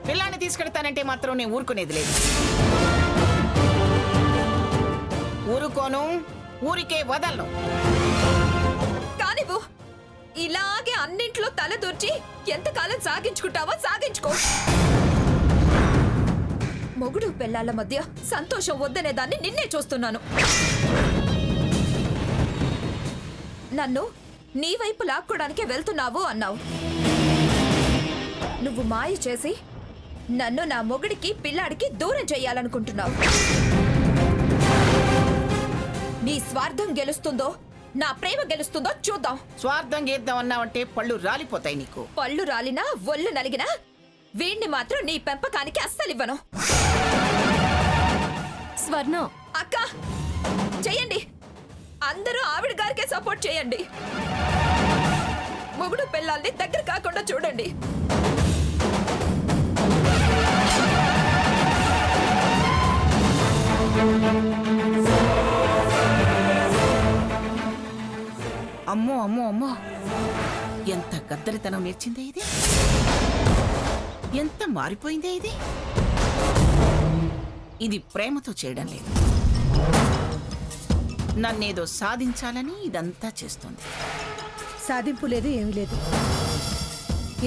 పిల్లాన్ని తీసుకెళ్తానంటే మాత్రం నేను ఊరుకునేది లేదు. ఊరుకోను, ఊరికే వదలను. కానివ్వు. ఇలాగే అన్నింట్లో తల దూర్చి ఎంతకాలం సాగించుకుంటావో సాగించుకో. మొగుడు పిల్లల మధ్య సంతోషం వద్దనే దాన్ని నిన్నే చూస్తున్నాను. నన్ను నీ వైపు లాక్కోడానికే వెళ్తున్నావు అన్నావు. నువ్వు మాయ చేసి నన్ను నా మొగుడికి పిల్లాడికి దూరం చెయ్యాలనుకుంటున్నావు. నీ స్వార్థం గెలుస్తుందో నా ప్రేమ గెలుస్తుందో చూద్దాం. స్వార్థం గీద్దాం అన్నావంటే పళ్ళు రాలిపోతాయి నీకు. పళ్ళు రాలినా ఒళ్ళు నలిగినా వీణ్ణి మాత్రం నీ పెంపకానికి అస్సలివ్వను. స్వర్ణ అక్క చెయ్యండి. అందరూ ఆవిడ గారికే సపోర్ట్ చేయండి. మొగుడు పిల్లల్ని దగ్గర కాకుండా చూడండి. అమ్మో అమ్మో అమ్మో, ఎంత గద్దరితనం నేర్చిందే ఇది, ఎంత మారిపోయిందే ఇది. ఇది ప్రేమతో చేయడం లేదు, నన్నేదో సాధించాలని ఇదంతా చేస్తుంది. సాధింపు లేదు, ఏమీ లేదు.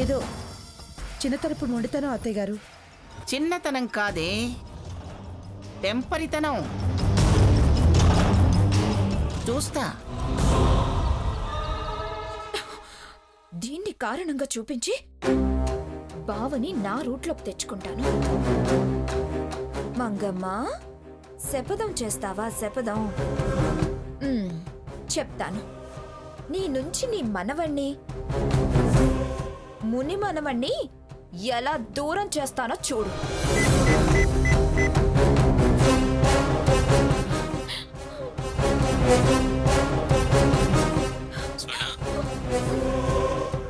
ఏదో చిన్నతరపు మొండితనం అత్తయ్య గారు. చిన్నతనం కాదే, టెంపరితనం. చూస్తా. దీన్ని కారణంగా చూపించి బావని నా రూట్లోకి తెచ్చుకుంటాను. మంగమ్మ, శపథం చేస్తావా? శపథం చెప్తాను. నీ నుంచి నీ మనవణ్ణి, ముని మనవణ్ణి ఎలా దూరం చేస్తానో చూడు.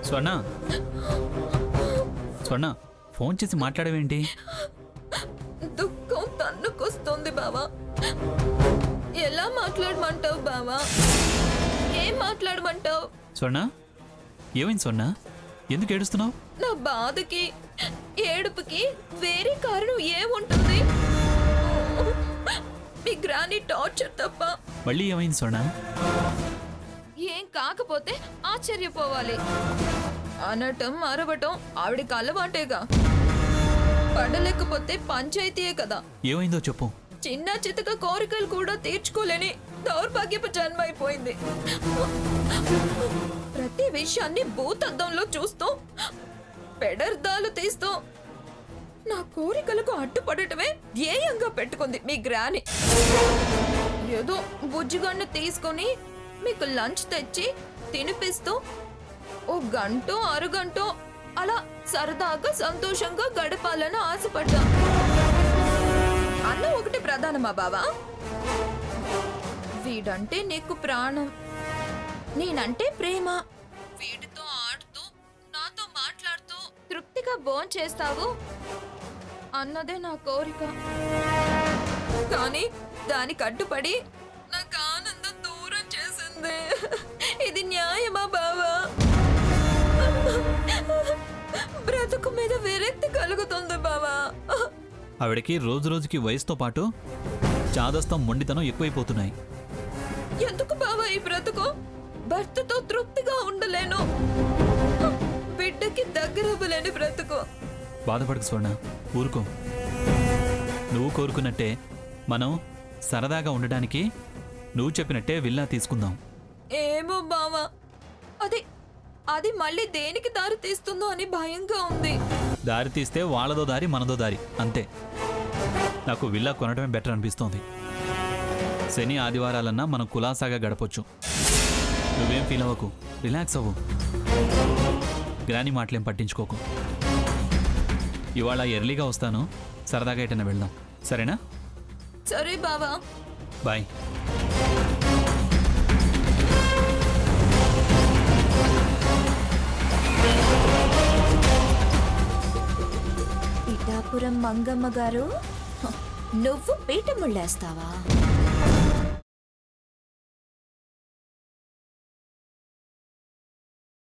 స్వర్ణ, స్వర్ణ, ఫోన్ చేసి మాట్లాడవేంటి? దుఃఖం తన్నుకొస్తుంది బావా. ఎలా మాట్లాడమంటావు బావా? ఏం మాట్లాడమంటావు? స్వర్ణ, ఏమైంది స్వర్ణ? ఎందుకు ఏడుస్తున్నావు? నా బాధకి ఏడుపుకి వేరే కారణం ఏముంటుంది? మీ గ్రాని టార్చర్ తప్ప. మళ్ళీ ఏమైంది స్వర్ణ? ఏం కాకపోతే ఆశ్చర్యపోవాలి. అనటం అరవటం ఆవిడకి అలవాటేగా. పడలేకపోతే పంచాయతీయే కదా. ఏమైందో చెప్పు. చిన్న చితక కోరికలు కూడా తీర్చుకోలేని దౌర్భాగ్యపు జన్మ అయిపోయింది. ప్రతి విషయాన్ని భూతద్దంలో చూస్తూ పెడర్దాలు తీస్తూ నా కోరికలకు అడ్డుపడటమే ధ్యేయంగా పెట్టుకుంది మీ గ్రాని. ఏదో బుజ్జిగాన్ని తీసుకొని మీకు లంచ్ తెచ్చి తినిపిస్తూ ఓ గంటో అరగంటో అలా సరదాగా సంతోషంగా గడపాలని ఆశపడ్డా. అన్న ఒకటి ప్రధానమా బావా? వీడంటే నీకు ప్రాణం, నేనంటే ప్రేమ. వీడితో ఆడుతూ నాతో మాట్లాడుతూ తృప్తిగా భోంచేస్తావు అన్నదే నా కోరిక. కానీ దానికి అడ్డుపడి నాకు ఆనందం దూరం చేసింది. ఇది న్యాయమా బావా? బ్రతుకు మీద విరక్తి కలుగుతుంది బావా. ఆవిడకి రోజు రోజుకి వయసుతో పాటు చాదస్తం మొండితనం ఎక్కువైపోతున్నాయి. ఎందుకు బావా ఈ బ్రతుకు? భర్తతో తృప్తిగా ఉండలేను, బిడ్డకి దగ్గరవ్వలేని బ్రతుకు. బాధపడకు స్వర్ణ, ఊరుకో. నువ్వు కోరుకున్నట్టే మనం సరదాగా ఉండడానికి నువ్వు చెప్పినట్టే విల్లా తీసుకుందాం. ఏమో బావా, అది మళ్ళీ దేనికి దారి తీస్తుందో అని భయంగా ఉంది. దారి తీస్తే వాళ్ళదో దారి మనదో దారి అంతే. నాకు విల్లా కొనడమే బెటర్ అనిపిస్తోంది. శని ఆదివారాలన్నా మనం కులాసాగా గడపొచ్చు. నువ్వేం ఫీల్ అవ్వకు, రిలాక్స్ అవ్వు. గ్రాని మాటలేం పట్టించుకోకు. ఇవాళ ఎర్లీగా వస్తాను, సరదాగా ఎటన్నా వెళ్దాం, సరేనా? సరే బావా, బాయ్. పిఠాపురం మంగమ్మ గారు, నువ్వు పీఠముళ్ళేస్తావా?